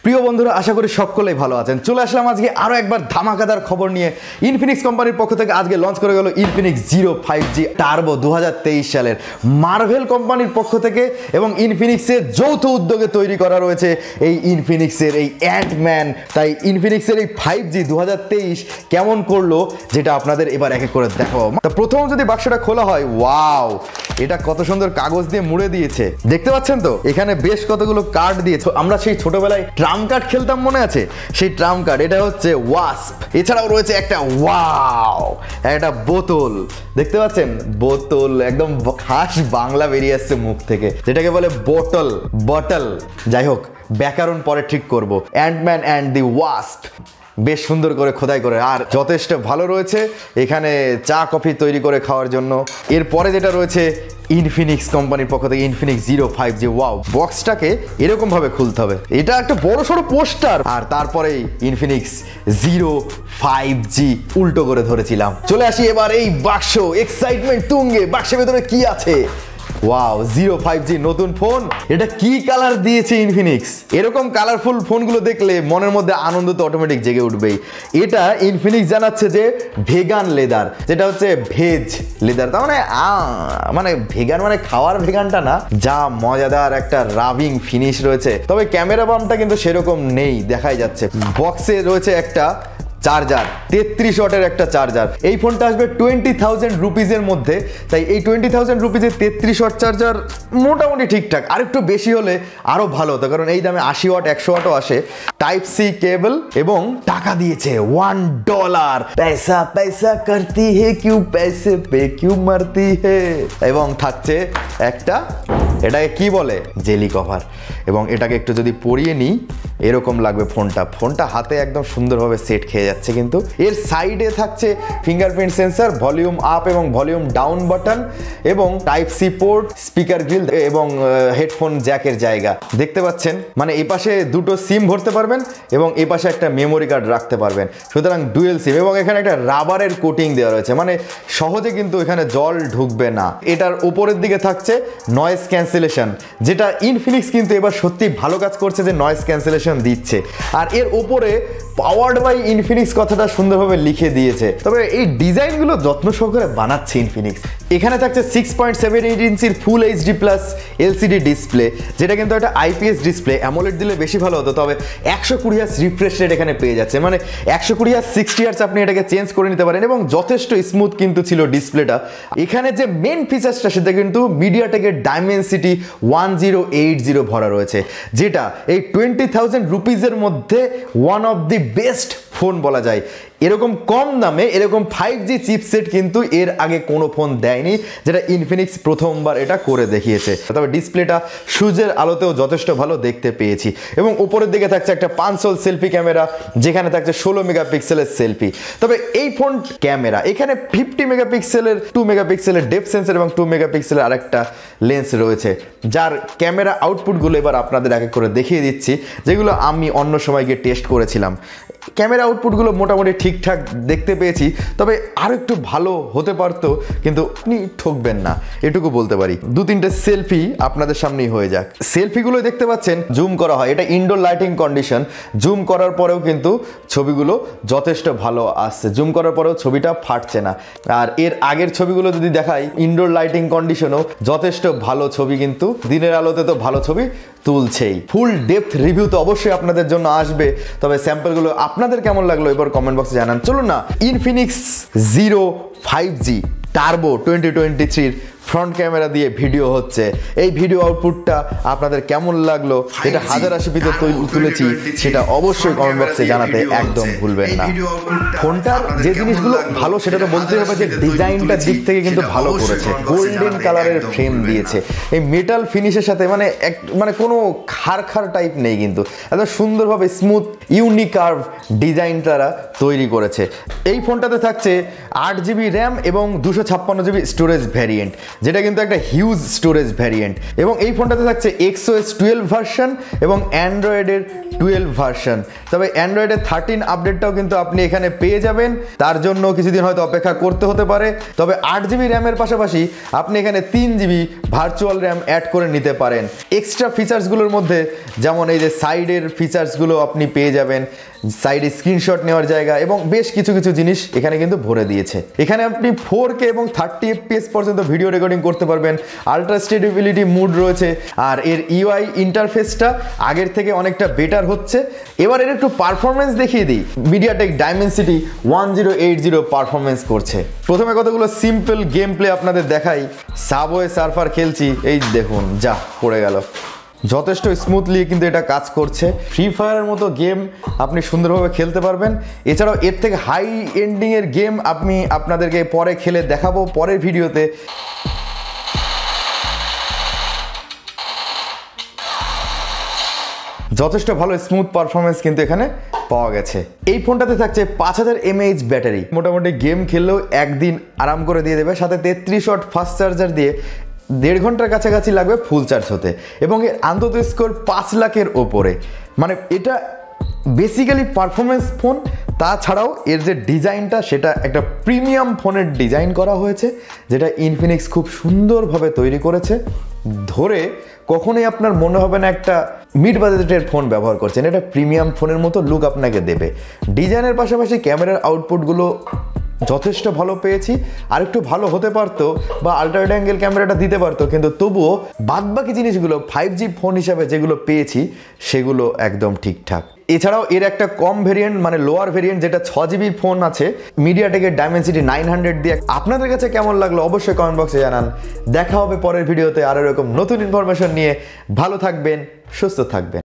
প্রিয় বন্ধুরা, আশা করি সকলেই ভালো আছেন। চলে আসলাম আজকে আরো একবার ধামাকাদার খবর নিয়ে। ইনফিনিক্স কোম্পানির পক্ষ থেকে আজকে লঞ্চ করে গেল ইনফিনিক্স জিরো 5G টার্বো 2023 সালের। মার্ভেল কোম্পানির পক্ষ থেকে এবং ইনফিনিক্সের যৌথ উদ্যোগে তৈরি করা রয়েছে এই ইনফিনিক্সের এই অ্যান্টম্যান। তাই ইনফিনিক্সের এই 5G 2023 কেমন করলো যেটা আপনাদের এবার এক এক করে দেখাবো। তা প্রথম যদি বাক্সটা খোলা হয়, ওয়াও, এটা কত সুন্দর কাগজ দিয়ে মুড়ে দিয়েছে, দেখতে পাচ্ছেন তো। এখানে বেশ কতগুলো কার্ড দিয়েছে। আমরা সেই ছোটবেলায় ট্রাম কার্ড খেলতাম, মনে আছে? সেই ট্রাম কার্ড, এটা হচ্ছে ওয়াস্প। এছাড়াও রয়েছে একটা ওয়াও, একটা বোতল, দেখতে পাচ্ছেন? বোতল একদম খাস বাংলা বেরিয়ে আসছে মুখ থেকে, যেটাকে বলে বোতল, বটল। যাই হোক, ব্যাকরণ পরে ঠিক করব। অ্যান্টম্যান অ্যান্ড দি ওয়াস্প বেশ সুন্দর করে খোদাই করে, আর যথেষ্ট ভালো রয়েছে এখানে চা কফি তৈরি করে খাওয়ার জন্য। এরপরে যেটা রয়েছে ইনফিনিক্স কোম্পানির পক্ষ থেকে ইনফিনিক্স জিরো 5G। ওয়াও, বক্সটাকে এরকম ভাবে খুলতে হবে, এটা একটা বড় সড়ো পোস্টার। আর তারপরেই ইনফিনিক্স জিরো 5G উল্টো করে ধরেছিলাম। চলে আসি এবার এই বাক্স, এক্সাইটমেন্ট তুঙ্গে। বাক্সের ভেতরে কি আছে? ওয়াও, জিরো 5G নতুন ফোন। এটা কি কালার দিয়েছে ইনফিনিক্স? এরকম কালারফুল ফোনগুলো দেখলে মনের মধ্যে আনন্দ তো অটোমেটিক জেগে উঠবেই। এটা ইনফিনিক্স জানাচ্ছে যে ভেগান লেদার, যেটা হচ্ছে ভেজ লেদার। তার মানে ভেগান মানে খাওয়ার ভেগানটা না, যা মজাদার একটা রাবিং ফিনিশ রয়েছে। তবে ক্যামেরা বামটা কিন্তু সেরকম নেই, দেখাই যাচ্ছে। বক্সে রয়েছে একটা চার্জার, 33 ওয়াটের একটা চার্জার। এই ফোনটা আসবে 20,000 রুপিজের মধ্যে। তাই এই 20,000 রুপিজের 33 ওয়াট চার্জার মোটামুটি ঠিকঠাক, আর একটু বেশি হলে আরো ভালো হতো, কারণ এই দামে 80 ওয়াট 100 ওয়াটও আসে। টাইপ সি কেবল এবং টাকা দিয়েছে $1। পয়সা পয়সা করতি হে কিউ, পয়সে পে কিউ মারতি হে। এবং থাকছে একটা, এটাকে কি বলে, জেলি কভার। এবং এটাকে একটু যদি পরিয়ে নিই, এরকম লাগবে ফোনটা হাতে একদম সুন্দরভাবে সেট খেয়ে যাচ্ছে। কিন্তু এর সাইডে থাকছে ফিঙ্গারপ্রিন্ট সেন্সর, ভলিউম আপ এবং ভলিউম ডাউন বাটন, এবং type C port, speaker grille এবং হেডফোন জ্যাকের জায়গা, দেখতে পাচ্ছেন। মানে এই পাশে দুটো সিম ভরতে পারবেন এবং এই পাশে একটা মেমোরি কার্ড রাখতে পারবেন, সুতরাং ডুয়েল সিম। এবং এখানে একটা রাবারের কোটিং দেওয়া রয়েছে, মানে সহজে কিন্তু এখানে জল ঢুকবে না। এটার উপরের দিকে থাকছে নয়েজ ক্যান্সেলেশন, যেটা ইনফিনিক্স কিন্তু এবার সত্যি ভালো কাজ করছে যে নয়েজ ক্যান্সেলেশন দিচ্ছে। আর এর উপরে পাওয়ার্ড বাই ইনফিনিক্স কথাটা সুন্দরভাবে লিখে দিয়েছে। তবে এই ডিজাইনগুলো যত্ন সহকারে বানাচ্ছে ইনফিনিক্স। এখানে থাকছে 6.78 ইঞ্চির full HD plus LCD display, যেটা কিন্তু একটা আইপিএস ডিসপ্লে। অ্যামোলেড দিলে বেশি ভালো হতো, তবে 120 হার্জ রিফ্রেশ রেট এখানে পেয়ে যাচ্ছে। মানে 120 হার্জ 60 হার্জ আপনি এটাকে চেঞ্জ করে নিতে পারেন, এবং যথেষ্ট স্মুথ কিন্তু ছিল ডিসপ্লেটা। এখানে যে মেন ফিচার্সটা সেটা কিন্তু মিডিয়াটেকের ডাইমেনসিটি 1080 ভরা রয়েছে, যেটা এই 20,000 রুপিজের মধ্যে one of the best phone বলা যায়। এরকম কম দামে এরকম 5G চিপসেট কিন্তু এর আগে কোনো ফোন দেয়নি, যেটা ইনফিনিক্স প্রথমবার এটা করে দেখিয়েছে। তবে ডিসপ্লেটা সূর্যের আলোতেও যথেষ্ট ভালো দেখতে পেয়েছি। এবং উপরের দিকে থাকছে একটা 5 সেলফি ক্যামেরা, যেখানে থাকছে 16 মেগাপিক্সেলের সেলফি। তবে এই ফোন ক্যামেরা এখানে 50 মেগাপিক্সেলের 2 মেগাপিক্সেলের ডেপথ সেন্সর এবং 2 মেগাপিক্সেলের আরেকটা লেন্স রয়েছে, যার ক্যামেরা আউটপুটগুলো এবার আপনাদের এক এক করে দেখিয়ে দিচ্ছি, যেগুলো আমি অন্য সময় গিয়ে টেস্ট করেছিলাম। ক্যামেরা আউটপুটগুলো মোটামুটি ঠিকঠাক দেখতে পেয়েছি, তবে আরও একটু ভালো হতে পারতো, কিন্তু আপনি ঠকবেন না এটুকু বলতে পারি। 2-3টে সেলফি আপনাদের সামনেই হয়ে যাক। সেলফিগুলো দেখতে পাচ্ছেন জুম করা হয়, এটা ইনডোর লাইটিং কন্ডিশন। জুম করার পরেও কিন্তু ছবিগুলো যথেষ্ট ভালো আসছে, জুম করার পরেও ছবিটা ফাটছে না। আর এর আগের ছবিগুলো যদি দেখাই, ইনডোর লাইটিং কন্ডিশনও যথেষ্ট ভালো ছবি, কিন্তু দিনের আলোতে তো ভালো ছবি তুলছেই। ফুল ডেপথ রিভিউ তো অবশ্যই আপনাদের জন্য আসবে, তবে স্যাম্পলগুলো আপনাদের কেমন লাগলো এবার কমেন্ট বক্সে জানান। চলুন না, Infinix zero 5G turbo 2023 front camera দিয়ে ভিডিও হচ্ছে। এই ভিডিও আউটপুটটা আপনাদের কেমন লাগলো, এটা 1080p তে তুলেছি, সেটা অবশ্যই কমেন্ট বক্সে জানাতে একদম ভুলবেন না। ফোনটার যে জিনিসগুলো ভালো সেটা তো বলতেই হবে যে ডিজাইনটার দিক থেকে কিন্তু ভালো করেছে। গোল্ডেন কালারের ফ্রেম দিয়েছে, এই মেটাল ফিনিশের সাথে মানে কোনো খার টাইপ নেই, কিন্তু এত সুন্দরভাবে স্মুথ ইউনিক কার্ভ ডিজাইন তারা তৈরি করেছে। এই ফোনটাতে থাকছে 8GB র্যাম এবং 256GB স্টোরেজ ভ্যারিয়েন্ট। যেটা কিন্তু একটা হিউজ স্টোরেজ ভ্যারিয়েন্ট। এবং এই ফোনটাতে থাকছে XOS 12 ভার্সন এবং অ্যান্ড্রয়েডের 12 ভার্সন। তবে অ্যান্ড্রয়েডের 13 আপডেটটাও কিন্তু আপনি এখানে পেয়ে যাবেন, তার জন্য কিছুদিন হয়তো অপেক্ষা করতে হতে পারে। তবে 8GB র্যামের পাশাপাশি আপনি এখানে 3GB ভার্চুয়াল র্যাম অ্যাড করে নিতে পারেন। এক্সট্রা ফিচার্সগুলোর মধ্যে যেমন এই যে সাইডের ফিচার্সগুলো আপনি পেয়ে যাবেন, সাইডে স্ক্রিনশট নেওয়ার জায়গা এবং বেশ কিছু কিছু জিনিস এখানে কিন্তু ভরে দিয়েছে। এখানে আপনি 4K এবং 30 FPS পর্যন্ত ভিডিও রেকর্ডিং করতে পারবেন। আলট্রা স্টেবিলিটি মুড রয়েছে, আর এর ইউআই ইন্টারফেসটা আগের থেকে অনেকটা বেটার হচ্ছে। এবার এর একটু পারফরমেন্স দেখিয়ে দিই। মিডিয়াটেক ডাইমেনসিটি 1080 পারফরমেন্স করছে। প্রথমে কতগুলো সিম্পল গেম প্লে আপনাদের দেখাই। সাবওয়ে সার্ফার খেলছি, এই দেখুন যা পড়ে গেল। যথেষ্ট স্মুথলি কিন্তু এটা কাজ করছে। ফ্রি ফায়ারের মতো গেম আপনি সুন্দরভাবে খেলতে পারবেন। এছাড়াও এর থেকে হাই এন্ডিংয়ের গেম আমি আপনাদেরকে পরে খেলে দেখাবো পরের ভিডিওতে। যথেষ্ট ভালো স্মুথ পারফরমেন্স কিন্তু এখানে পাওয়া গেছে। এই ফোনটাতে থাকছে 5000 mAh ব্যাটারি। মোটামুটি গেম খেললেও একদিন আরাম করে দিয়ে দেবে। সাথে 33 ওয়াট ফাস্ট চার্জার দিয়ে 1.5 ঘন্টার কাছাকাছি লাগবে ফুল চার্জ হতে। এবং এর আন্তত স্কোর 5 লাখের ওপরে। মানে এটা বেসিক্যালি পারফরমেন্স ফোন, তাছাড়াও এর যে ডিজাইনটা সেটা একটা প্রিমিয়াম ফোনের ডিজাইন করা হয়েছে, যেটা ইনফিনিক্স খুব সুন্দরভাবে তৈরি করেছে। ধরে কখনোই আপনার মনে হবে না একটা মিড বাজেটের ফোন ব্যবহার করছেন, এটা প্রিমিয়াম ফোনের মতো লুক আপনাকে দেবে। ডিজাইনের পাশাপাশি ক্যামেরার আউটপুটগুলো যথেষ্ট ভালো পেয়েছি। আর একটু ভালো হতে পারতো বা আল্ট্রা ওয়াইড অ্যাঙ্গেল ক্যামেরাটা দিতে পারতো, কিন্তু তবুও বাদবাকি জিনিসগুলো 5G ফোন হিসাবে যেগুলো পেয়েছি সেগুলো একদম ঠিকঠাক। এছাড়াও এর একটা কম ভেরিয়েন্ট মানে লোয়ার ভেরিয়েন্ট যেটা 6GB ফোন আছে মিডিয়াটেকের ডাইমেনসিটি 900 দিয়ে। আপনাদের কাছে কেমন লাগলো অবশ্যই কমেন্ট বক্সে জানান। দেখা হবে পরের ভিডিওতে আরো এরকম নতুন ইনফরমেশন নিয়ে। ভালো থাকবেন, সুস্থ থাকবেন।